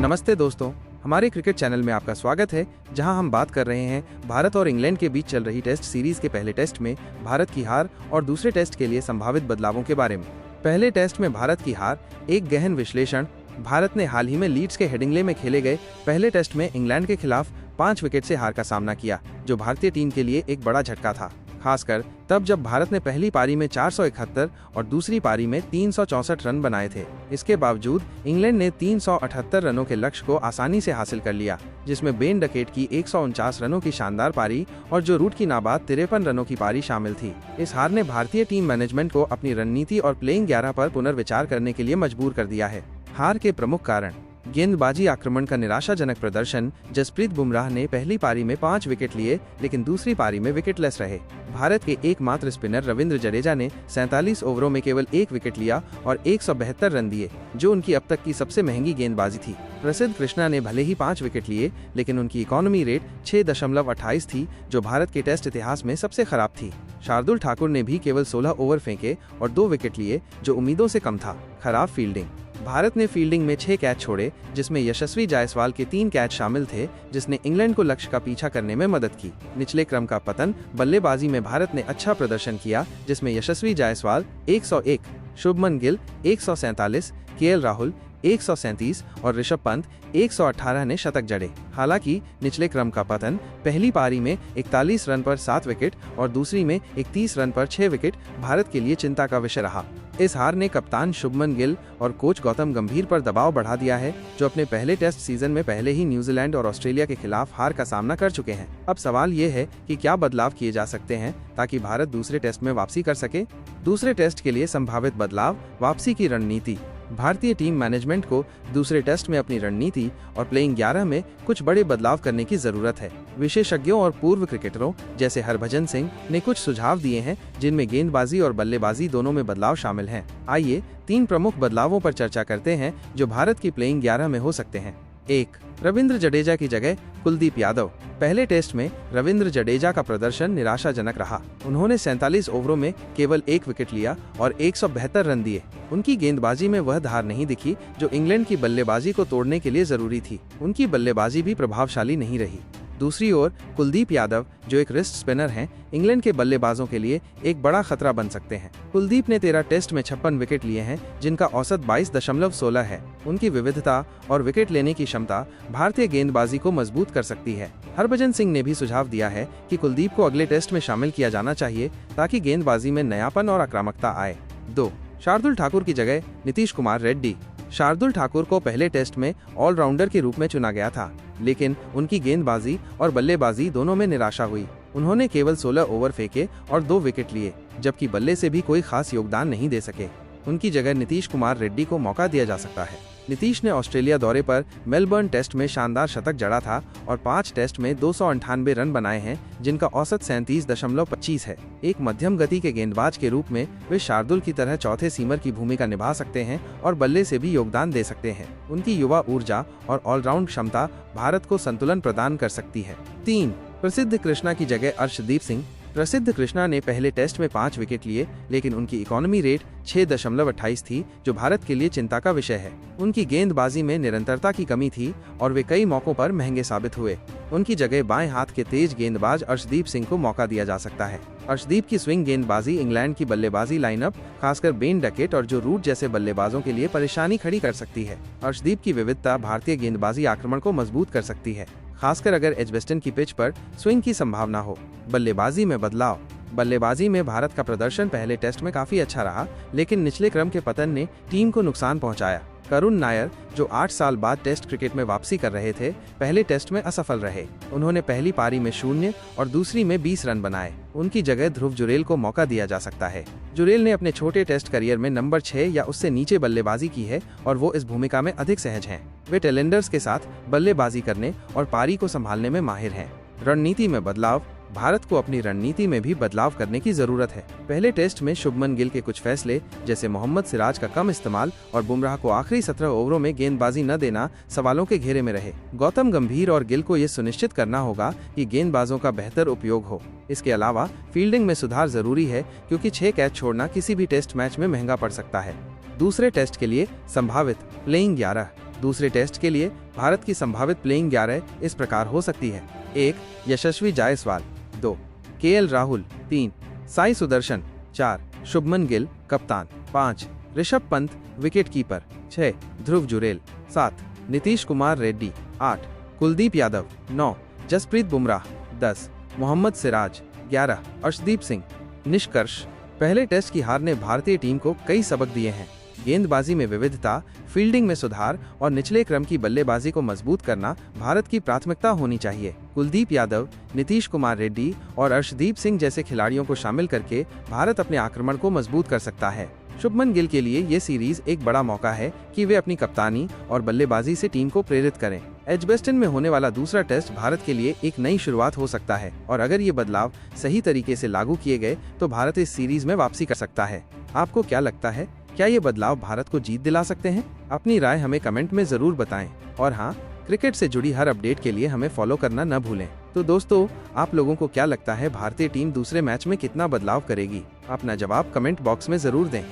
नमस्ते दोस्तों, हमारे क्रिकेट चैनल में आपका स्वागत है, जहां हम बात कर रहे हैं भारत और इंग्लैंड के बीच चल रही टेस्ट सीरीज के पहले टेस्ट में भारत की हार और दूसरे टेस्ट के लिए संभावित बदलावों के बारे में। पहले टेस्ट में भारत की हार, एक गहन विश्लेषण। भारत ने हाल ही में लीड्स के हेडिंग्ले में खेले गए पहले टेस्ट में इंग्लैंड के खिलाफ 5 विकेट से हार का सामना किया, जो भारतीय टीम के लिए एक बड़ा झटका था, खासकर तब जब भारत ने पहली पारी में 471 और दूसरी पारी में 364 रन बनाए थे। इसके बावजूद इंग्लैंड ने 378 रनों के लक्ष्य को आसानी से हासिल कर लिया, जिसमें बेन डकेट की 149 रनों की शानदार पारी और जो रूट की नाबाद 53 रनों की पारी शामिल थी। इस हार ने भारतीय टीम मैनेजमेंट को अपनी रणनीति और प्लेइंग 11 पर पुनर्विचार करने के लिए मजबूर कर दिया है। हार के प्रमुख कारण: गेंदबाजी आक्रमण का निराशाजनक प्रदर्शन। जसप्रीत बुमराह ने पहली पारी में 5 विकेट लिए, लेकिन दूसरी पारी में विकेटलेस रहे। भारत के एकमात्र स्पिनर रविंद्र जडेजा ने 47 ओवरों में केवल 1 विकेट लिया और 172 रन दिए, जो उनकी अब तक की सबसे महंगी गेंदबाजी थी। प्रसिद्ध कृष्णा ने भले ही 5 विकेट लिए, लेकिन उनकी इकोनॉमी रेट 6.28 थी, जो भारत के टेस्ट इतिहास में सबसे खराब थी। शार्दुल ठाकुर ने भी केवल 16 ओवर फेंके और 2 विकेट लिए, जो उम्मीदों से कम था। खराब फील्डिंग: भारत ने फील्डिंग में 6 कैच छोड़े, जिसमें यशस्वी जायसवाल के 3 कैच शामिल थे, जिसने इंग्लैंड को लक्ष्य का पीछा करने में मदद की। निचले क्रम का पतन: बल्लेबाजी में भारत ने अच्छा प्रदर्शन किया, जिसमें यशस्वी जायसवाल 101, शुभमन गिल 147, केएल राहुल 137 और ऋषभ पंत 118 ने शतक जड़े। हालांकि निचले क्रम का पतन: पहली पारी में 41 रन पर 7 विकेट और दूसरी में 31 रन पर 6 विकेट भारत के लिए चिंता का विषय रहा। इस हार ने कप्तान शुभमन गिल और कोच गौतम गंभीर पर दबाव बढ़ा दिया है, जो अपने पहले टेस्ट सीजन में पहले ही न्यूजीलैंड और ऑस्ट्रेलिया के खिलाफ हार का सामना कर चुके हैं। अब सवाल ये है कि क्या बदलाव किए जा सकते हैं ताकि भारत दूसरे टेस्ट में वापसी कर सके। दूसरे टेस्ट के लिए संभावित बदलाव: वापसी की रणनीति। भारतीय टीम मैनेजमेंट को दूसरे टेस्ट में अपनी रणनीति और प्लेइंग 11 में कुछ बड़े बदलाव करने की जरूरत है। विशेषज्ञों और पूर्व क्रिकेटरों जैसे हरभजन सिंह ने कुछ सुझाव दिए हैं, जिनमें गेंदबाजी और बल्लेबाजी दोनों में बदलाव शामिल हैं। आइए 3 प्रमुख बदलावों पर चर्चा करते हैं जो भारत की प्लेइंग 11 में हो सकते हैं। 1. रविंद्र जडेजा की जगह कुलदीप यादव। पहले टेस्ट में रविंद्र जडेजा का प्रदर्शन निराशाजनक रहा। उन्होंने 47 ओवरों में केवल 1 विकेट लिया और 172 रन दिए। उनकी गेंदबाजी में वह धार नहीं दिखी जो इंग्लैंड की बल्लेबाजी को तोड़ने के लिए जरूरी थी। उनकी बल्लेबाजी भी प्रभावशाली नहीं रही। दूसरी ओर कुलदीप यादव, जो एक रिस्ट स्पिनर हैं, इंग्लैंड के बल्लेबाजों के लिए एक बड़ा खतरा बन सकते हैं। कुलदीप ने 13 टेस्ट में 56 विकेट लिए हैं, जिनका औसत 22.16 है। उनकी विविधता और विकेट लेने की क्षमता भारतीय गेंदबाजी को मजबूत कर सकती है। हरभजन सिंह ने भी सुझाव दिया है कि कुलदीप को अगले टेस्ट में शामिल किया जाना चाहिए ताकि गेंदबाजी में नयापन और आक्रामकता आए। 2. शार्दुल ठाकुर की जगह नीतीश कुमार रेड्डी। शार्दुल ठाकुर को पहले टेस्ट में ऑलराउंडर के रूप में चुना गया था, लेकिन उनकी गेंदबाजी और बल्लेबाजी दोनों में निराशा हुई। उन्होंने केवल 16 ओवर फेंके और 2 विकेट लिए, जबकि बल्ले से भी कोई खास योगदान नहीं दे सके। उनकी जगह नीतीश कुमार रेड्डी को मौका दिया जा सकता है। नीतीश ने ऑस्ट्रेलिया दौरे पर मेलबर्न टेस्ट में शानदार शतक जड़ा था और 5 टेस्ट में 298 रन बनाए हैं, जिनका औसत 37.25 है। एक मध्यम गति के गेंदबाज के रूप में वे शार्दुल की तरह चौथे सीमर की भूमिका निभा सकते हैं और बल्ले से भी योगदान दे सकते हैं। उनकी युवा ऊर्जा और ऑलराउंड क्षमता भारत को संतुलन प्रदान कर सकती है। 3. प्रसिद्ध कृष्णा की जगह अर्शदीप सिंह। प्रसिद्ध कृष्णा ने पहले टेस्ट में 5 विकेट लिए, लेकिन उनकी इकोनॉमी रेट 6.28 थी, जो भारत के लिए चिंता का विषय है। उनकी गेंदबाजी में निरंतरता की कमी थी और वे कई मौकों पर महंगे साबित हुए। उनकी जगह बाएं हाथ के तेज गेंदबाज अर्शदीप सिंह को मौका दिया जा सकता है। अर्शदीप की स्विंग गेंदबाजी इंग्लैंड की बल्लेबाजी लाइनअप, खासकर बेन डकेट और जो रूट जैसे बल्लेबाजों के लिए परेशानी खड़ी कर सकती है। अर्शदीप की विविधता भारतीय गेंदबाजी आक्रमण को मजबूत कर सकती है, खासकर अगर एजबेस्टन की पिच पर स्विंग की संभावना हो। बल्लेबाजी में बदलाव: बल्लेबाजी में भारत का प्रदर्शन पहले टेस्ट में काफी अच्छा रहा, लेकिन निचले क्रम के पतन ने टीम को नुकसान पहुंचाया। करुण नायर, जो 8 साल बाद टेस्ट क्रिकेट में वापसी कर रहे थे, पहले टेस्ट में असफल रहे। उन्होंने पहली पारी में 0 और दूसरी में 20 रन बनाए। उनकी जगह ध्रुव जुरेल को मौका दिया जा सकता है। जुरेल ने अपने छोटे टेस्ट करियर में नंबर 6 या उससे नीचे बल्लेबाजी की है और वो इस भूमिका में अधिक सहज हैं। वे टेलेंडर्स के साथ बल्लेबाजी करने और पारी को संभालने में माहिर हैं। रणनीति में बदलाव: भारत को अपनी रणनीति में भी बदलाव करने की जरूरत है। पहले टेस्ट में शुभमन गिल के कुछ फैसले, जैसे मोहम्मद सिराज का कम इस्तेमाल और बुमराह को आखिरी 17 ओवरों में गेंदबाजी न देना, सवालों के घेरे में रहे। गौतम गंभीर और गिल को ये सुनिश्चित करना होगा कि गेंदबाजों का बेहतर उपयोग हो। इसके अलावा फील्डिंग में सुधार जरूरी है, क्योंकि 6 कैच छोड़ना किसी भी टेस्ट मैच में महंगा पड़ सकता है। दूसरे टेस्ट के लिए संभावित प्लेइंग 11। दूसरे टेस्ट के लिए भारत की संभावित प्लेइंग 11 इस प्रकार हो सकती है। 1. यशस्वी जायसवाल। 2. केएल राहुल। 3. साई सुदर्शन। 4. शुभमन गिल कप्तान। 5. Rishabh Pant wicket keeper. 6. ध्रुव जुरेल। 7. नीतीश कुमार रेड्डी। 8. कुलदीप यादव। 9. जसप्रीत बुमराह। 10. मोहम्मद सिराज। 11. अर्शदीप सिंह। निष्कर्ष, पहले टेस्ट की हार ने भारतीय टीम को कई सबक दिए हैं। गेंदबाजी में विविधता, फील्डिंग में सुधार और निचले क्रम की बल्लेबाजी को मजबूत करना भारत की प्राथमिकता होनी चाहिए। कुलदीप यादव, नीतीश कुमार रेड्डी और अर्शदीप सिंह जैसे खिलाड़ियों को शामिल करके भारत अपने आक्रमण को मजबूत कर सकता है। शुभमन गिल के लिए ये सीरीज एक बड़ा मौका है कि वे अपनी कप्तानी और बल्लेबाजी से टीम को प्रेरित करें। एजबेस्टन में होने वाला दूसरा टेस्ट भारत के लिए एक नई शुरुआत हो सकता है और अगर ये बदलाव सही तरीके से लागू किए गए तो भारत इस सीरीज में वापसी कर सकता है। आपको क्या लगता है, क्या ये बदलाव भारत को जीत दिला सकते हैं? अपनी राय हमें कमेंट में जरूर बताएं और हाँ, क्रिकेट से जुड़ी हर अपडेट के लिए हमें फॉलो करना न भूलें। तो दोस्तों, आप लोगों को क्या लगता है भारतीय टीम दूसरे मैच में कितना बदलाव करेगी? अपना जवाब कमेंट बॉक्स में जरूर दें।